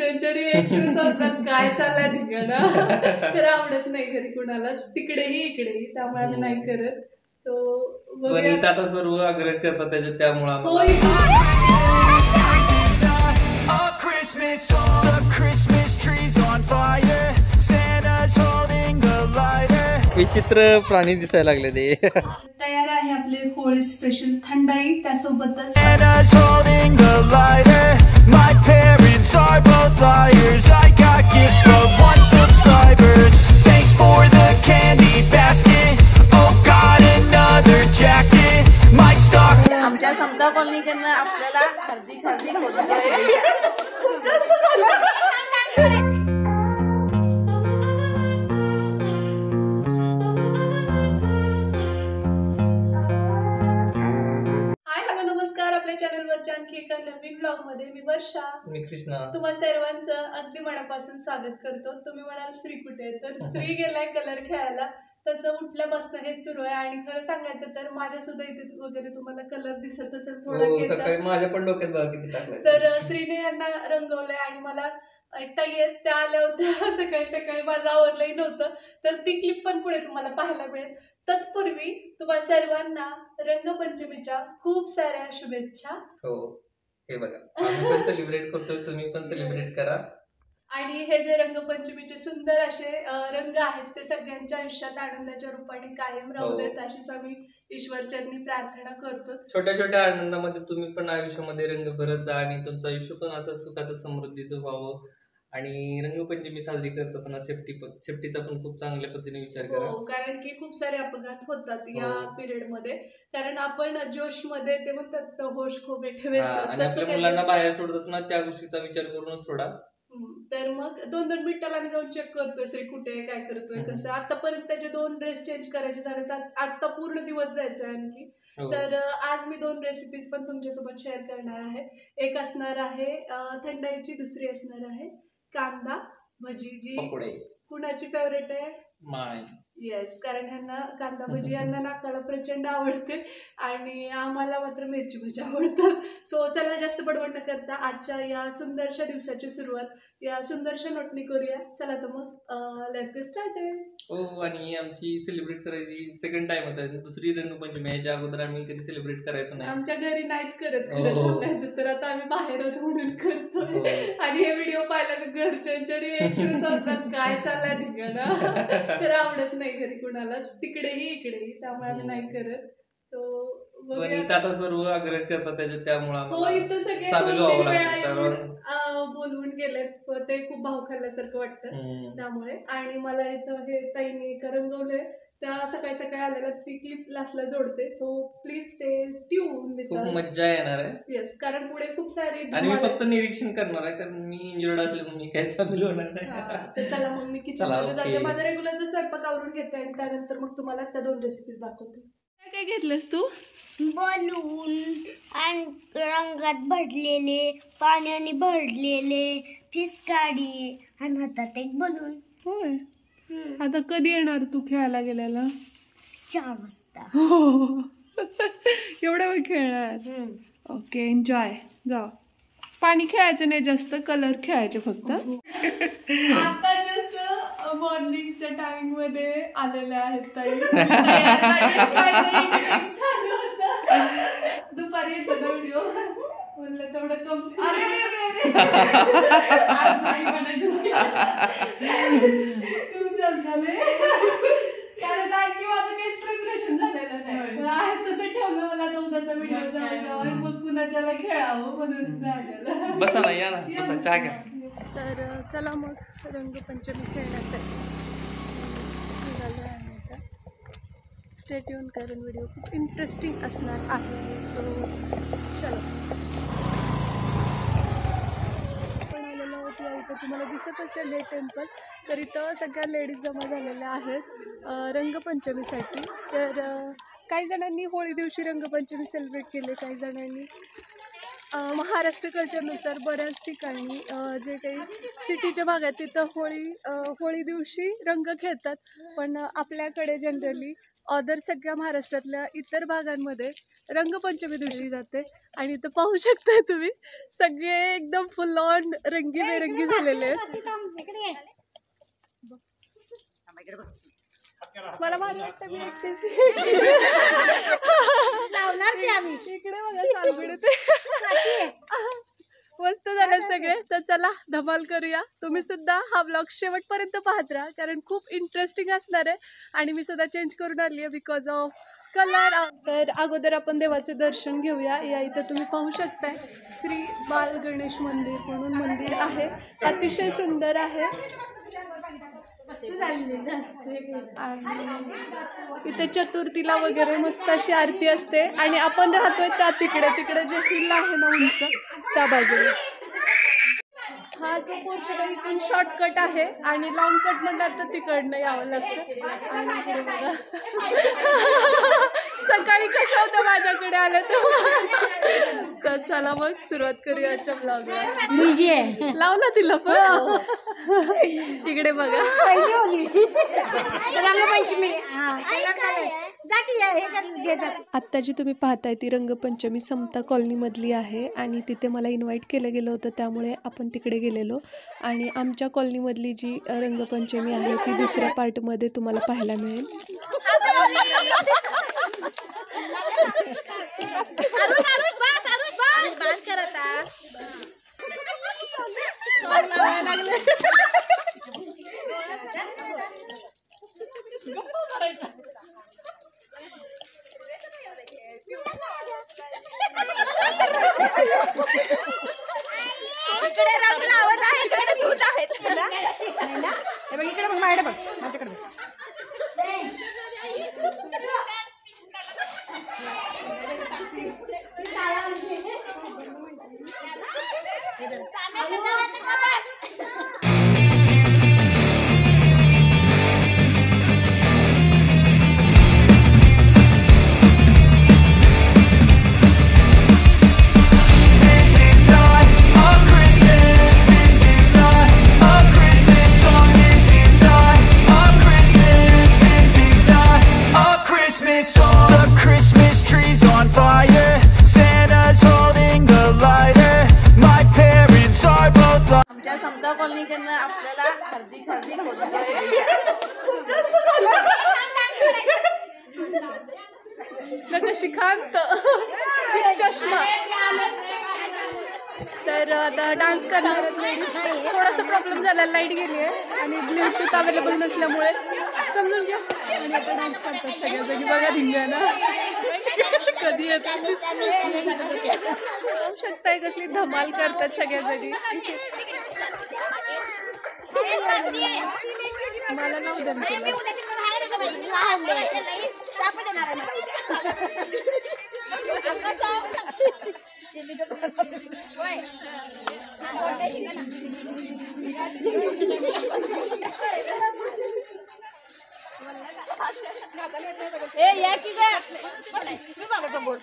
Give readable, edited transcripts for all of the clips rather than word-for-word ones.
घरच्यांच्या रिएक्शन्स असतात काय चाललंय तिकडं तर आवडत नाही घरी कुणालाच, तिकडेही इकडेही, त्यामुळे आम्ही नाही करत. सो आता सर्व आग्रह करतात त्याच्यात, त्यामुळे विचित्र प्राणी दिसायला लागले ते. तयार आहे आपले होळी स्पेशल थंडाई, त्यासोबतच आमच्या समता कॉलनीकडनं आपल्याला हार्दिक हार्दिक होळीच्या चॅनलवरच्या आणखी एका नवीन ब्लॉग मध्ये मी वर्षा, मी कृष्णा, तुम्हा सर्वांचं अगदी मनापासून स्वागत करतो. तुम्ही म्हणाल स्त्री कुठे आहे, तर स्त्री गेलाय कलर खेळायला. त्याचं उठल्यापासून हेच सुरू आहे. आणि खरं सांगायचं तर माझ्या सुद्धा इथे वगैरे तुम्हाला कलर दिसत असेल थोडं केस, माझ्या पण डोक्यात बघा किती टाकलंय. तर श्रीने यांना रंगवलंय आणि मला ऐकता येत त्या आल्या होत्या सकाळी सकाळी, माझं आवरलंही नव्हतं, तर ती क्लिप पण पुढे तुम्हाला पाहायला मिळेल. तत्पूर्वी तुम्हा सर्वांना रंगपंचमीच्या खूप साऱ्या शुभेच्छा. हो, हे बघा आम्ही पण सेलिब्रेट करतोय, तुम्ही पण सेलिब्रेट करा. आणि हे जे रंगपंचमीचे सुंदर असे रंग आहेत ते सगळ्यांच्या आयुष्यात आनंदाच्या रूपाने कायम राहू देत, अशीच आम्ही ईश्वरचरणी प्रार्थना करतो. छोट्या छोट्या आनंदामध्ये तुम्ही पण आयुष्यामध्ये रंग भरत जा आणि तुमचं आयुष्य पण असं सुखाचं समृद्धीचं व्हावं. आणि रंगपंचमी साजरी करताना सेफ्टीचा पण खूप चांगल्या पद्धतीने विचार करा. हो, कारण की खूप सारे अपघात होतात या पिरियड मध्ये, कारण आपण जोश मध्ये ते म्हणतात होश खो बैठे आणि आपल्या मुलांना बाहेर सोडत ना त्या गोष्टीचा विचार करूनच सोडा. तर मग 2-2 मिनिटाला आम्ही जाऊन चेक करतोय श्री कुठे काय करतोय कसं. आतापर्यंत त्याचे 2 ड्रेस चेंज करायचे झाले, तर आता पूर्ण दिवस जायचा आहे आणखी. तर आज मी 2 रेसिपीज पण तुमच्यासोबत शेअर करणार आहे. एक असणार आहे थंडाईची, दुसरी असणार आहे कांदा भजी, जी कुणाची फेवरेट आहे? माय. येस, कारण ह्यांना कांदा भजी यांना नाकाला प्रचंड आवडते आणि आम्हाला मात्र मिरची भजी आवडतात. सो चला जास्त बडबड न करता आजच्या या सुंदरशा दिवसाची सुरुवात या सुंदरशा नोटनी करूया. चला तर मग लेट्स गेट स्टार्टेड. हो, आणि आमची सेलिब्रेट करायची सेकंड टाइम होता. दुसरी रंगपंचमी याच्या अगोदर आम्ही कधी सेलिब्रेट करायचो नाही. आमच्या घरी नाहीत करत खरं सांगायचं तर, आता आम्ही बाहेर आहोत म्हणून करतोय. आणि हे व्हिडिओ पाहिला तर घरच्यांच्या रिएक्शन्स असतात काय चाललंय तिकडं तर आवडत नाही घरी कुणालाच, तिकडेही इकडेही, त्यामुळे आम्ही नाही करत. सो आता सर्व आग्रह करतात त्याच्यात, त्यामुळे हो इथं सगळे बोलवून गेलेत, ते खूप भाव खाल्ल्यासारखं वाटतं त्यामुळे. आणि मला इथं हे ताईने रंगवलंय, त्या सकाळी सकाळी आलेल्या ती क्लिप लास्टला जोडते. So please stay tune with us. मजा येणार आहे. येस, कारण पुढे खूप सारी आणि मी फक्त निरीक्षण करणार आहे, कारण मी इंजुर्ड असल्यामुळे मी काय सामील होणार नाही. तर चला मग मी किचन मध्ये जाते, माझा रेग्युलरचा स्वयंपाक आवरून घेते आणि त्यानंतर मग तुम्हाला त्या 2 रेसिपीज दाखवते. काय घेतलंस तू? बलून आणि रंगात भरलेले, पाण्याने भरलेले फिसकाडी आणि हातात एक बलून. होय, आता कधी येणार तू खेळायला गेल्याला? 4 वाजता. एवढा वेळ खेळणार? Okay, enjoy. जाऊ, पाणी खेळायचं नाही जास्त, कलर खेळायचे फक्त. आता जस्ट मॉर्निंगच्या टायमिंग मध्ये आलेले आहेत ताई. दुपारी येतो ना व्हिडिओ, म्हणलं तेवढं कमी. खूप जास्त झाले, कारण आणखी माझं काहीच प्रिपरेशन झालेलं नाही. आहे तसं ठेवलं मला आता उद्याचा व्हिडिओ जायला, मग कुणाच्याला खेळावं म्हणून राहिलेलं. बसा ना, या ना, बसा, चहा घ्या. तर चला मग रंगपंचमी खेळण्यासाठी निघालो आहे आता. स्टे ट्यून, कारण व्हिडिओ खूप इंटरेस्टिंग असणार आहे. सो चलो. आपण आलेलो आहोत या इथं, तुम्हाला दिसत असेल हे टेम्पल. तर इथं सगळ्या लेडीज जमा झालेल्या आहेत रंगपंचमीसाठी. तर काही जणांनी होळी दिवशी रंगपंचमी सेलिब्रेट केले, काही जणांनी महाराष्ट्र कल्चरनुसार बऱ्याच ठिकाणी जे काही सिटीच्या भागात तिथं होळी दिवशी रंग खेळतात. पण आपल्याकडे जनरली अदर सगळ्या महाराष्ट्रातल्या इतर भागांमध्ये रंगपंचमी दिवशी जाते आणि इथं पाहू शकताय तुम्ही सगळे एकदम फुल ऑन रंगीबेरंगी झालेले आहेत. मला भारी वाटतं मी एकटीच. इकडे बघा सालगुड मस्त झाले सगळे. तर चला धमाल करूया. तुम्ही सुद्धा हा व्लॉग शेवटपर्यंत पाहत राहा कारण खूप इंटरेस्टिंग असणार आहे आणि मी सुद्धा चेंज करून आली आहे बिकॉज ऑफ कलर. तर अगोदर आपण देवाचे दर्शन घेऊया. या इथं तुम्ही पाहू शकताय श्री बाल गणेश मंदिर म्हणून मंदिर आहे. अतिशय सुंदर आहे. इथे चतुर्थीला वगैरे मस्त अशी आरती असते आणि आपण राहतोय त्या तिकडे जे हिल आहे ना उंच त्या बाजूला. हा जो पोर्शन आहे इथून शॉर्टकट आहे आणि लॉंग कट म्हणलं तर तिकडनं यावं लागतं. आणि इकडे बघा सकाळी कशा होत्या माझ्याकडे आल्या तर चला मग सुरुवात करूया आजच्या ब्लॉगला. लावला तिला पण इकडे बघा रंगपंचमी. आत्ता जी तुम्ही पाहताय ती रंगपंचमी समता कॉलनी मधली आहे आणि तिथे मला इन्व्हाइट केलं गेलं होतं त्यामुळे आपण तिकडे गेलेलो. आणि आमच्या कॉलनी मधली जी रंगपंचमी आहे ती दुसऱ्या पार्ट मध्ये तुम्हाला पाहायला मिळेल. इकडे रंग लावत आहे इकडे धूत आहेत ना. हे बघ इकडे बघ माझ्याकडे बघ माझ्याकडे बघ. आमच्या समता कॉलनीकडनं आपल्याला हार्दिक हार्दिक होळीच्या शुभेच्छा. कशी खांत चष्मा. तर आता डान्स करणार आहेत. थोडासा प्रॉब्लेम झाला लाईट गेली आहे आणि ब्लूटूथ अवेलेबल नसल्यामुळे समजून घ्या. आणि आता डान्स करतात सगळ्याजणी बघा धिंगाणा कधी येतात पाहू शकताय कसली धमाल करतात सगळ्याजणी. मला नाव द्या या की काय बोल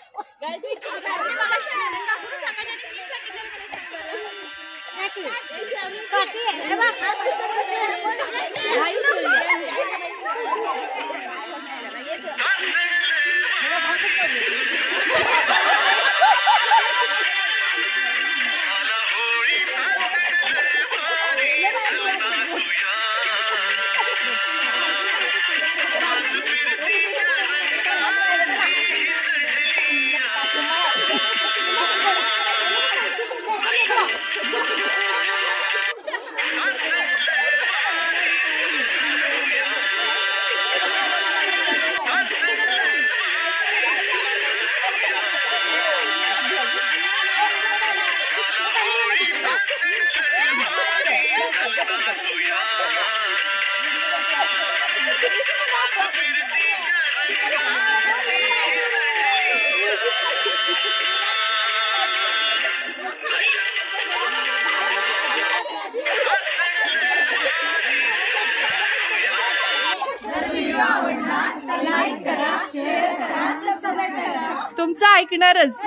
तुमचं ऐकणारच.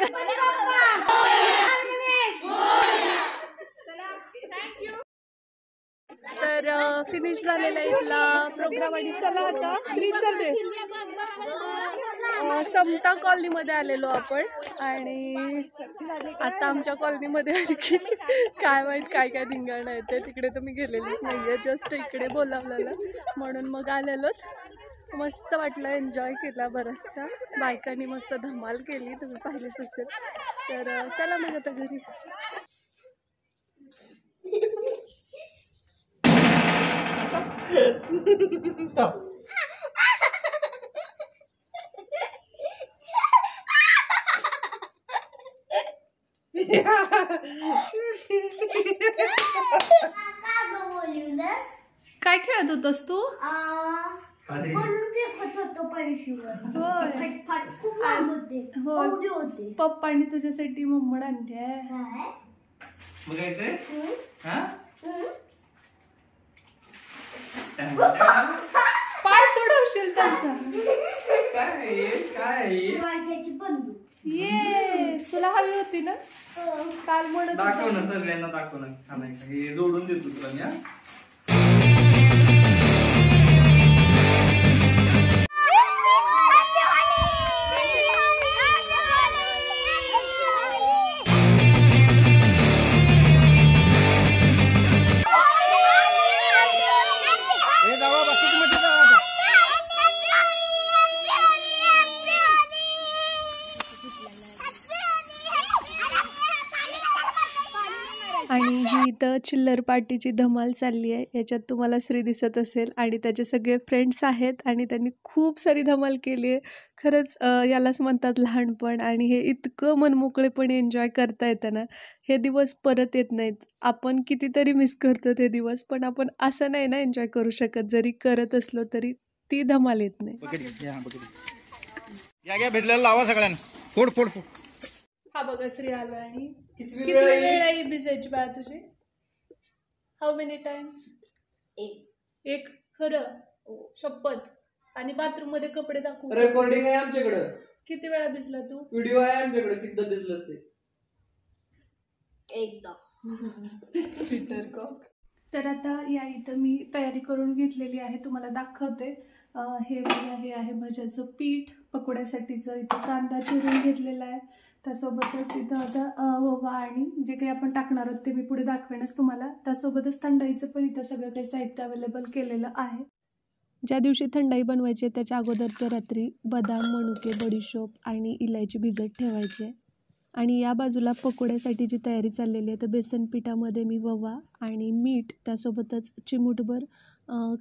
तर फिनिश झालेला इथला प्रोग्राम आणि चला आता श्री चल रे समता कॉलनीमध्ये आलेलो आपण आणि आता आमच्या कॉलनीमध्ये आणखी काय माहित काय काय धिंगाणं येते तिकडे तर मी गेलेलीच नाहीये जस्ट इकडे बोलावलेलं म्हणून मग आलेलोच मस्त वाटलं एन्जॉय केला बराचसा बायकांनी मस्त धमाल केली तुम्ही पाहिलीच असेल तर चला मग आता घरी काय खेळत होतस तू पप्पानी तुझ्यासाठी मम्मड आणते पाय तुडवशील त्यांचा ये तुला हवी होती ना काल म्हणत दाखव ना सगळ्यांना दाखव ना छान आहे हे जोडून देतो तुला मी आणि ही इथं चिल्लर पार्टीची धमाल चालली आहे याच्यात तुम्हाला श्री दिसत असेल आणि त्याचे सगळे फ्रेंड्स आहेत आणि त्यांनी खूप सारी धमाल केली आहे खरंच यालाच म्हणतात लहानपण आणि हे इतकं मनमोकळेपणे एन्जॉय करता येतं ना हे दिवस परत येत नाहीत आपण कितीतरी मिस करतो ते दिवस पण आपण असं नाही ना एन्जॉय करू शकत जरी करत असलो तरी ती धमाल येत नाही भेटलेला लावा सगळ्यांना फोड फोड फोड हा बघा श्री आला आणि किती वेळ आहे भिजायची बाळा तुझी हाऊ मेनी टाइम्स एक खरं शपथ आणि बाथरूम मध्ये कपडे दाखवू रेकॉर्डिंग आहे आमच्याकडे किती वेळा भिजला तू व्हिडिओ आहे आमच्याकडे किती भिजलं ते एकदा ट्विटर को तर आता या इथं मी तयारी करून घेतलेली आहे तुम्हाला दाखवते हे आहे भज्याचं पीठ पकोड्यासाठीचं इथं कांदा चिरून घेतलेला आहे त्यासोबतच इथं आता ओवा आणि जे काही आपण टाकणार आहोत ते मी पुढे दाखवेनच तुम्हाला त्यासोबतच थंडाईचं पण इथं सगळं काही साहित्य अवेलेबल केलेलं आहे ज्या दिवशी थंडाई बनवायची त्याच्या अगोदरच्या रात्री बदाम मनुके बडीशोप आणि इलायची भिजत ठेवायचे आणि या बाजूला पकोड्यासाठी जी तयारी चाललेली आहे तर बेसन पिठामध्ये मी ओवा आणि मीठ त्यासोबतच चिमूटभर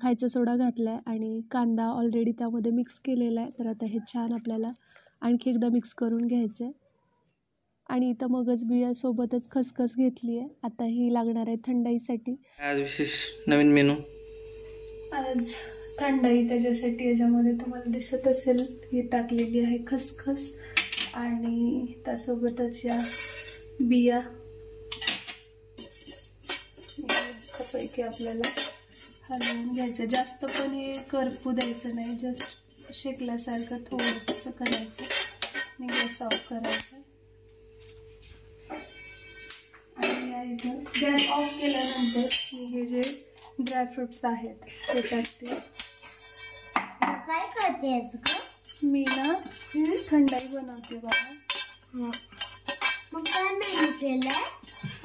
खायचा सोडा घातला आहे आणि कांदा ऑलरेडी त्यामध्ये मिक्स केलेला आहे तर आता हे छान आपल्याला आणखी एकदा मिक्स करून घ्यायचं आहे आणि इथं मगज बियासोबतच खसखस घेतली आहे आता ही लागणार आहे थंडाईसाठी आज विशेष नवीन मेनू आज थंडाई त्याच्यासाठी याच्यामध्ये तुम्हाला दिसत असेल ही टाकलेली आहे खसखस आणि त्यासोबतच या बिया पैकी आपल्याला हलवून घ्यायचं जास्त पण हे करपू द्यायचं नाही जस्ट शेकल्यासारखं थोडंसं करायचं आणि गॅस ऑफ करायचं आणि या इथं गॅस ऑफ केल्यानंतर मी हे जे ड्रायफ्रुट्स आहेत ते टाकते काय करते मी ना थंडाई बनवते बाबा मग काय मेनू केलाय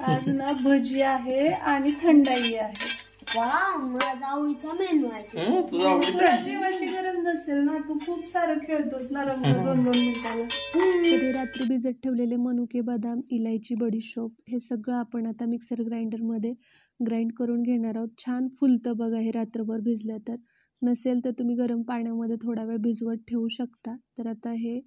आज ना भजी आहे आणि थंडाई आहे वाव माझा आवडीचा मेनू आहे तुझा आवडीचा जेवायची गरज नसेल ना तू खूप सारं खेळतोस ना रंग 2-2 मिनिटाला तरी रात्री भिजत ठेवलेले मनुके बदाम इलायची बडीशोप हे सगळं आपण आता मिक्सर ग्राइंडरमध्ये ग्राइंड करून घेणार आहोत छान फुलतं बघा हे रात्रभर भिजलं तर नसेल तर तुम्ही गरम पाण्यामध्ये थोडा वेळ भिजवत ठेवू शकता तर आता हे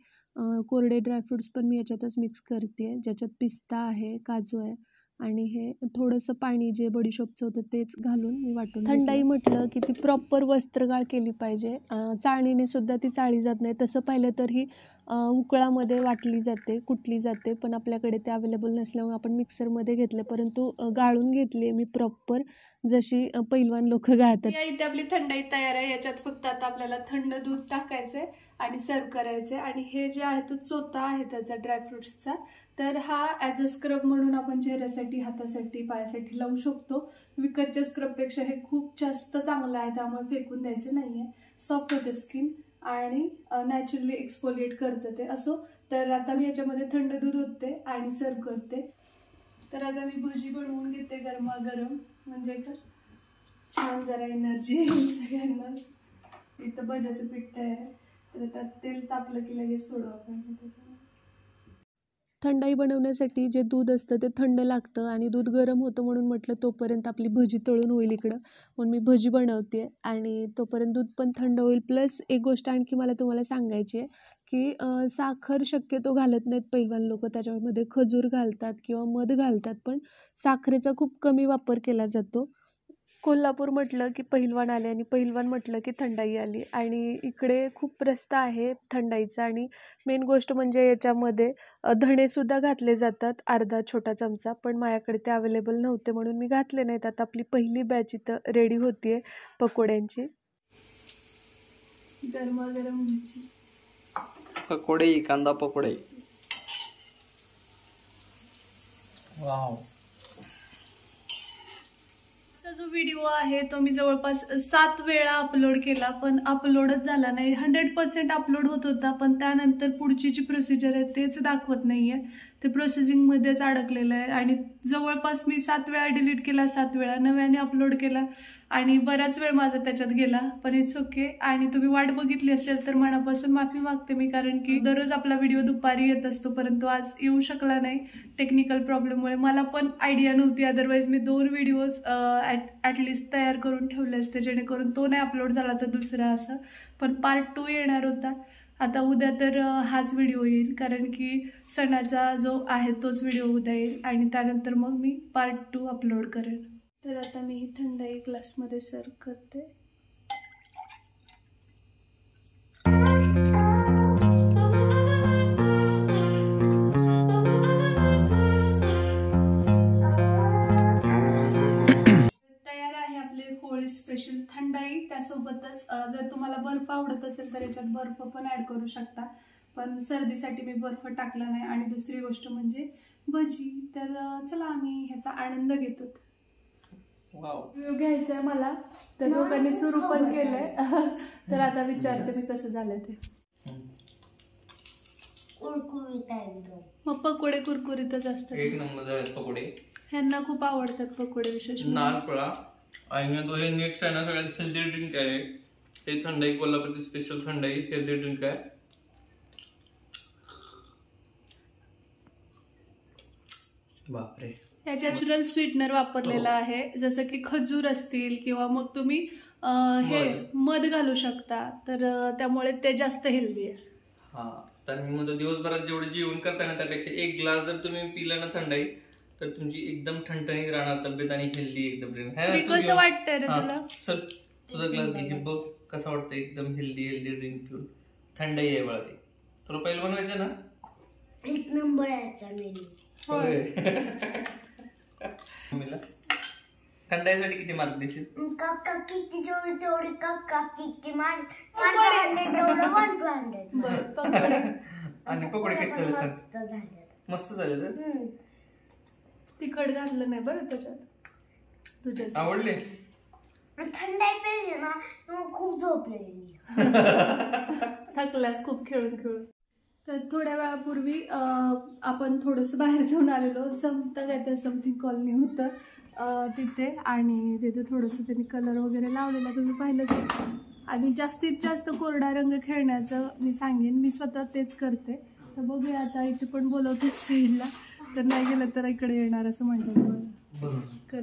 कोरडे ड्रायफ्रुट्स पण मी याच्यातच मिक्स करते ज्याच्यात पिस्ता आहे काजू आहे आणि हे थोडंसं पाणी जे बडीशोपचं होतं तेच घालून मी वाटून थंडाई म्हटलं की ती प्रॉपर वस्त्रगाळ केली पाहिजे चाळणीने सुद्धा ती चाळली जात नाही तसं पाहिलं तर ही उकळामध्ये वाटली जाते कुटली जाते पण आपल्याकडे ते अवेलेबल नसल्यामुळे आपण मिक्सरमध्ये घेतलं परंतु गाळून घेतली मी प्रॉपर जशी पैलवान लोक गाळतात इथे आपली थंडाई तयार आहे याच्यात फक्त आता आपल्याला थंड दूध टाकायचंय आणि सर्व करायचंय आणि हे जे आहे तो चोथा आहे त्याचा ड्रायफ्रुट्सचा तर हा ॲज अ स्क्रब म्हणून आपण चेहऱ्यासाठी, हातासाठी, पायासाठी लावू शकतो. विकतच्या स्क्रबपेक्षा हे खूप जास्त चांगलं आहे, त्यामुळे फेकून द्यायचं नाही आहे. सॉफ्ट होते स्किन आणि नॅचरली एक्सफोलिएट करतं ते. असो, तर आता मी याच्यामध्ये थंड दूध ओतते आणि सर्व करते. तर आता मी भजी बनवून घेते गरमागरम, म्हणजे छान जरा एनर्जी येईल सगळ्यांना. इथं भज्याचं पीठ तयार आहे, तर आता तेल तापलं की लगेच सोडू आपण. थंडाई बनवण्यासाठी जे दूध असतं ते थंड लागतं आणि दूध गरम होतं म्हणून म्हटलं तोपर्यंत आपली भजी तळून होईल इकडं, म्हणून मी भजी बनवते आणि तोपर्यंत दूध पण थंड होईल. प्लस एक गोष्ट आणखी मला तुम्हाला सांगायची आहे की साखर शक्यतो घालत नाहीत पैलवान लोक, त्याच्यामध्ये खजूर घालतात किंवा मध घालतात, पण साखरेचा खूप कमी वापर केला जातो. कोल्हापूर म्हटलं की पहिलवान आले आणि पहिलवान म्हटलं की थंडाई आली आणि इकडे खूप रस्ता आहे थंडाईचा. आणि मेन गोष्ट म्हणजे याच्यामध्ये धणेसुद्धा घातले जातात, अर्धा छोटा चमचा, पण माझ्याकडे ते अवेलेबल नव्हते म्हणून मी घातले नाहीत. आता आपली पहिली बॅच इथं रेडी होतीये पकोड्यांची. गरमागरम भजी, पकोडे, कांदा पकोडे. वाव. जो व्हिडिओ आहे तो मी जवळपास 7 वेळा अपलोड केला, पण अपलोडच झाला नाही. 100% अपलोड होत होता, पण त्यानंतर पुढची जी प्रोसिजर आहे तेच दाखवत नाहीये, ते प्रोसेसिंगमध्येच अडकलेलं आहे. आणि जवळपास मी 7 वेळा डिलीट केला, 7 वेळा नव्याने अपलोड केला आणि बराच वेळ माझा त्याच्यात गेला, पण इट्स ओके. आणि तुम्ही वाट बघितली असेल तर मनापासून माफी मागते मी, कारण की दररोज आपला व्हिडिओ दुपारी येत असतो, परंतु आज येऊ शकला नाही टेक्निकल प्रॉब्लेममुळे. मला पण आयडिया नव्हती, अदरवाईज मी 2 व्हिडिओज ॲटलिस्ट तयार करून ठेवले असते, जेणेकरून तो नाही अपलोड झाला तर दुसरा असं. पण पार्ट 2 येणार होता. आता उद्या तर हाच व्हिडिओ येईल, कारण की सणाचा जो आहे तोच व्हिडिओ उद्या येईल आणि त्यानंतर मग मी पार्ट 2 अपलोड करेन. तर आता मी ही थंडाई ग्लासमध्ये सर्व करते. तयार आहे आपले होळी स्पेशल थंडाई. त्यासोबतच जर तुम्हाला बर्फ आवडत असेल तर याच्यात बर्फ पण ऍड करू शकता, पण सर्दीसाठी मी बर्फ टाकला नाही. आणि दुसरी गोष्ट म्हणजे भजी. तर चला आम्ही ह्याचा आनंद घेतो. घ्यायचं आहे मला, तर दोघांनी सुरू पण केलंय. तर आता विचारते मी कसं झालंय ते. मग पकोडे कुरकुरीतच असतात, एक नंबर झाले पकोडे. ह्यांना खूप आवडतात पकोडे, विशेष नारळा. आणि हे नेक्स्ट आहे ना सगळ्यात हेल्दी ड्रिंक आहे हे थंडाई, कोल्हापूरची स्पेशल थंडाई हेल्दी ड्रिंक आहे. बापरे. याच्यात नॅचरल स्वीटनर वापरलेला आहे, जसं की खजूर असतील किंवा मग तुम्ही हे मध घालू शकता, तर त्यामुळे ते जास्त हेल्दी आहे. हा, तर मी म्हणतो दिवसभरात जेवढे जेवण करताना त्यापेक्षा 1 ग्लास जर तुम्ही पिला ना थंडाई, तर तुमची एकदम ठणठणीत राहणार तब्येत आणि हेल्दी एकदम. कसं वाटतंय रे तुला? चल तुझा ग्लास घे, बघ कसं वाटतं. एकदम हेल्दी ड्रिंक पिऊन. थंडाई आहे बघा ते. तुला पहिलं बनवायचं ना? 1 नंबर यायचा मेनू. थंडाईसाठी किती मार्क देशील? काका किती जेवढी तेवढी काका किती मार्क 100. आणि पकोडे कसे झाले? मस्त झाले. तर तिखट घातलं नाही बरं त्याच्यात. तुझ्या आवडले? थंडाई पेली ना खूप झोपलेली. थकलास खूप खेळून खेळून. तर थोड्या वेळापूर्वी आपण थोडंसं बाहेर जाऊन आलेलो. समता काय तर समथिंग कॉलनी होतं तिथे, आणि तिथे थोडंसं त्यांनी कलर वगैरे लावलेला, तुम्ही पाहिलंच आहे. आणि जास्तीत जास्त कोरडा रंग खेळण्याचं मी सांगेन, मी स्वतः तेच करते. तर बघूया आता, इथे पण बोलवते साईडला, तर नाही गेलं तर इकडे येणार असं म्हणतात मला.